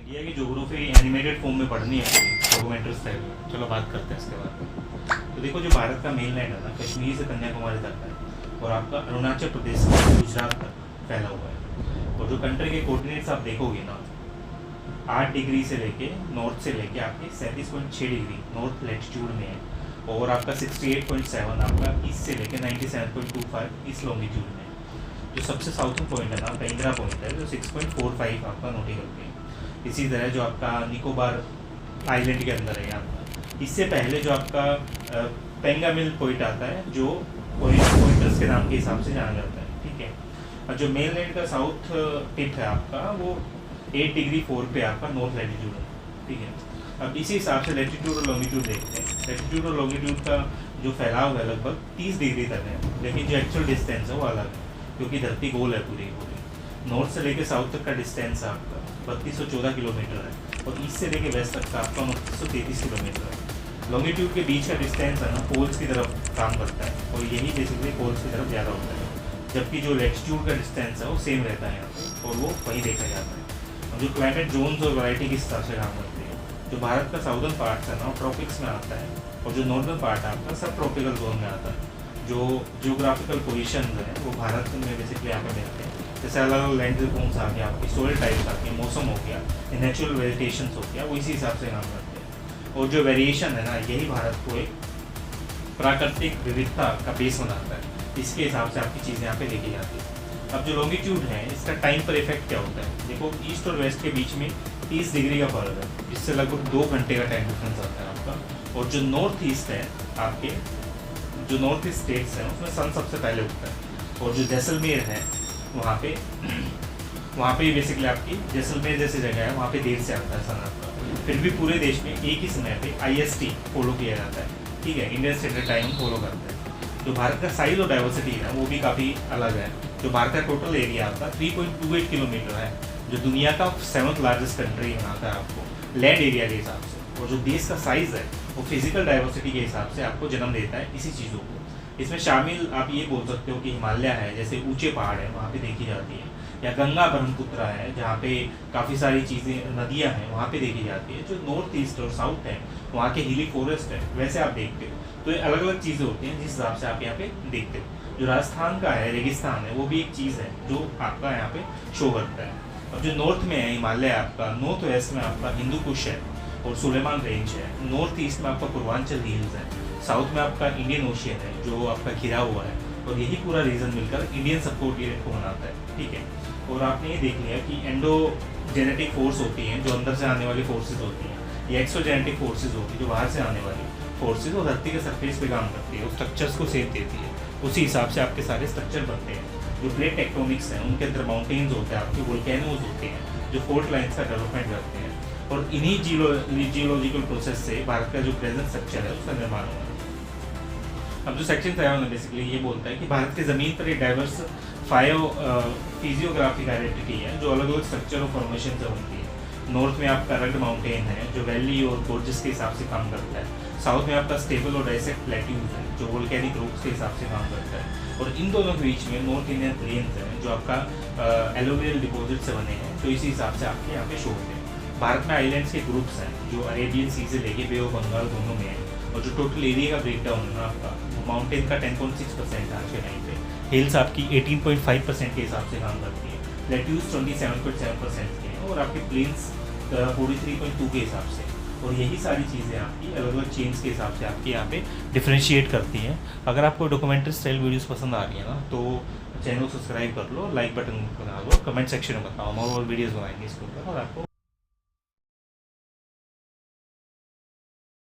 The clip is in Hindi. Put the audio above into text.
इंडिया की ज्योग्राफी एनिमेटेड फॉर्म में पढ़नी है डॉक्यूमेंट्री स्टाइल में। चलो बात करते हैं इसके बारे में। तो देखो, जो भारत का मेन लैंड है ना, कश्मीर से कन्याकुमारी तक है और आपका अरुणाचल प्रदेश से गुजरात तक फैला हुआ है। और जो कंट्री के कोऑर्डिनेट्स आप देखोगे ना, 8 डिग्री से लेके नॉर्थ से लेके आपके 37.6 डिग्री नॉर्थ लैटिट्यूड में है, और आपका 68.7 आपका ईस्ट से लेके 97.25 ईस्ट लॉन्गिट्यूड में है। जो सबसे साउथर्न पॉइंट है ना, आपका इंदिरा पॉइंट है, जो 6.45 आपका नॉटिकल पे है। इसी तरह जो आपका निकोबार आइलैंड के अंदर है आपका, इससे पहले जो आपका पेंगामिल पॉइंट आता है, जो पॉइंटर्स के नाम के हिसाब से जाना जाता है, ठीक है। और जो मेन लैंड का साउथ टिप है आपका, वो 8 डिग्री 4 पे आपका नॉर्थ लैटिट्यूड है, ठीक है। अब इसी हिसाब से लैटिट्यूड और लॉन्गिट्यूड देखते हैं। लैटिट्यूड और लॉन्गिट्यूड का जो फैलाव है लगभग 30 डिग्री तक है, लेकिन जो एक्चुअल डिस्टेंस है वो अलग है, क्योंकि धरती गोल है पूरी पूरी। नॉर्थ से लेके साउथ तक का डिस्टेंस आपका 3214 किलोमीटर है, और ईस्ट से लेके वेस्ट तक का आपका 2933 किलोमीटर है। लॉन्गिट्यूड के बीच का डिस्टेंस है ना, पोल्स की तरफ काम करता है, और यही बेसिकली पोल्स की तरफ ज़्यादा होता है, जबकि जो लैटिट्यूड का डिस्टेंस है वो सेम रहता है यहाँ पे, और वो वहीं देखा जाता है। और जो क्लाइमेट जोन्स और वैरायटी के हिसाब से काम करते हैं, जो भारत का साउदर्न पार्ट है ना, ट्रॉपिक्स में आता है, और जो नॉर्दर्न पार्ट है आपका सब ट्रॉपिकल जोन में आता है। जो जियोग्राफिकल पोजीशन है वो भारत में बेसिकली यहाँ पे मिलते हैं। जैसे अलग अलग लैंड जोन्स आ गया, आपकी सोइल टाइप्स आ गए, मौसम हो गया, नेचुरल वेजिटेशन हो गया, वो इसी हिसाब से काम करते हैं। और जो वेरिएशन है ना, यही भारत को एक प्राकृतिक विविधता का बेस बनाता है। इसके हिसाब से आपकी चीज़ें यहाँ पे देखी जाती है। अब जो लॉन्गिट्यूड है, इसका टाइम पर इफेक्ट क्या होता है? देखो, ईस्ट और वेस्ट के बीच में 30 डिग्री का फर्क है, जिससे लगभग 2 घंटे का टाइम डिफरेंस आता है आपका। और जो नॉर्थ ईस्ट है आपके, जो नॉर्थ ईस्ट स्टेट्स हैं, उसमें सन सबसे पहले उगता है। और जो जैसलमेर है वहाँ पे बेसिकली आपकी जैसलमेर जैसी जगह है, वहाँ पे देर से आता है सन आपका। फिर भी पूरे देश में एक ही समय पे IST फॉलो किया जाता है, ठीक है, इंडियन स्टैंडर्ड टाइम फॉलो करते हैं। जो भारत का साइज और डाइवर्सिटी है वो भी काफ़ी अलग है। जो भारत का टोटल एरिया आपका 3.28 किलोमीटर है, जो दुनिया का 7th लार्जेस्ट कंट्री बनाता है आपको लैंड एरिया के हिसाब से। और जो देश का साइज़ है वो फिजिकल डाइवर्सिटी के हिसाब से आपको जन्म देता है इसी चीज़ों को। इसमें शामिल आप ये बोल सकते हो कि हिमालय है, जैसे ऊंचे पहाड़ है वहाँ पे देखी जाती है, या गंगा ब्रह्मपुत्र है जहाँ पे काफ़ी सारी चीज़ें नदियाँ हैं वहाँ पे देखी जाती है। जो नॉर्थ ईस्ट और साउथ है वहाँ के हिली फॉरेस्ट है, वैसे आप देखते हो। तो ये अलग अलग चीज़ें होती हैं जिस हिसाब से आप यहाँ पे देखते हो। जो राजस्थान का है रेगिस्तान है, वो भी एक चीज़ है जो आपका यहाँ पे शो करता है। अब जो नॉर्थ में है हिमालय आपका, नॉर्थ वेस्ट में आपका हिंदू कुश है और सुलेमान रेंज है, नॉर्थ ईस्ट में आपका पूर्वांचल हिल्स है, साउथ में आपका इंडियन ओशियन है जो आपका घिरा हुआ है। और यही पूरा रीजन मिलकर इंडियन सबकॉन्टिनेंट को बनाता है, ठीक है। और आपने ये देख लिया कि एंडोजेनेटिक फोर्स होती हैं जो अंदर से आने वाली फोर्सेज होती हैं, या एक्सोजेनेटिक फोर्सेज होती है जो बाहर से आने वाली फोर्सेज, और धरती के सरफेस पे काम करती है, उस स्ट्रक्चर्स को सेप देती है। उसी हिसाब से आपके सारे स्ट्रक्चर बनते हैं। जो प्लेट टेक्टोनिक्स हैं उनके अंदर माउंटेन्स होते हैं, आपके वोल्केनोज होते हैं जो फोल्ट लाइन्स का डेवलपमेंट करते हैं। और इन्हीं जियोलॉजिकल प्रोसेस से भारत का जो प्रेजेंट स्ट्रक्चर है उसका निर्माण हुआ है। अब जो सेक्शन 7 है बेसिकली ये बोलता है कि भारत की ज़मीन पर एक डाइवर्स फिजियोग्राफिक आइडेंटिटी है जो अलग अलग स्ट्रक्चर और फॉर्मेशन से बनती है। नॉर्थ में आपका रग्ड माउंटेन है जो वैली और गोर्जेस के हिसाब से काम करता है। साउथ में आपका स्टेबल और डाइसेक्ट प्लेट्यूज है जो वोल्केनिक रॉक्स के हिसाब से काम करता है। और इन दोनों के बीच में नॉर्थ इंडियन प्लेन्स हैं जो आपका एलोवियल डिपॉजिट से बने हैं, तो इसी हिसाब से आपके यहाँ पे शो होते हैं। भारत में आइलैंड्स के ग्रुप्स हैं जो अरेबियन सी से लेके बे ऑफ बंगाल दोनों में है। और जो टोटल एरिया का ब्रेकडाउन है ना आपका, माउंटेन का 10.6% आज के टाइम पे, हिल्स आपकी 18.5% के हिसाब से काम करती है, प्लेट्यूज 27.7% के हैं, और आपके प्लेन्स 43.2 के हिसाब से। और यही सारी चीज़ें आपकी अलग अलग चेन्स के हिसाब से आपके यहाँ पे डिफ्रेंशिएट करती हैं। अगर आपको डॉक्यूमेंट्री स्टाइल वीडियोस पसंद आ रही है ना, तो चैनल सब्सक्राइब कर लो, लाइक बटन बना लो, कमेंट सेक्शन में बताओ, हम और वीडियोस बनाएंगे इसके ऊपर और आपको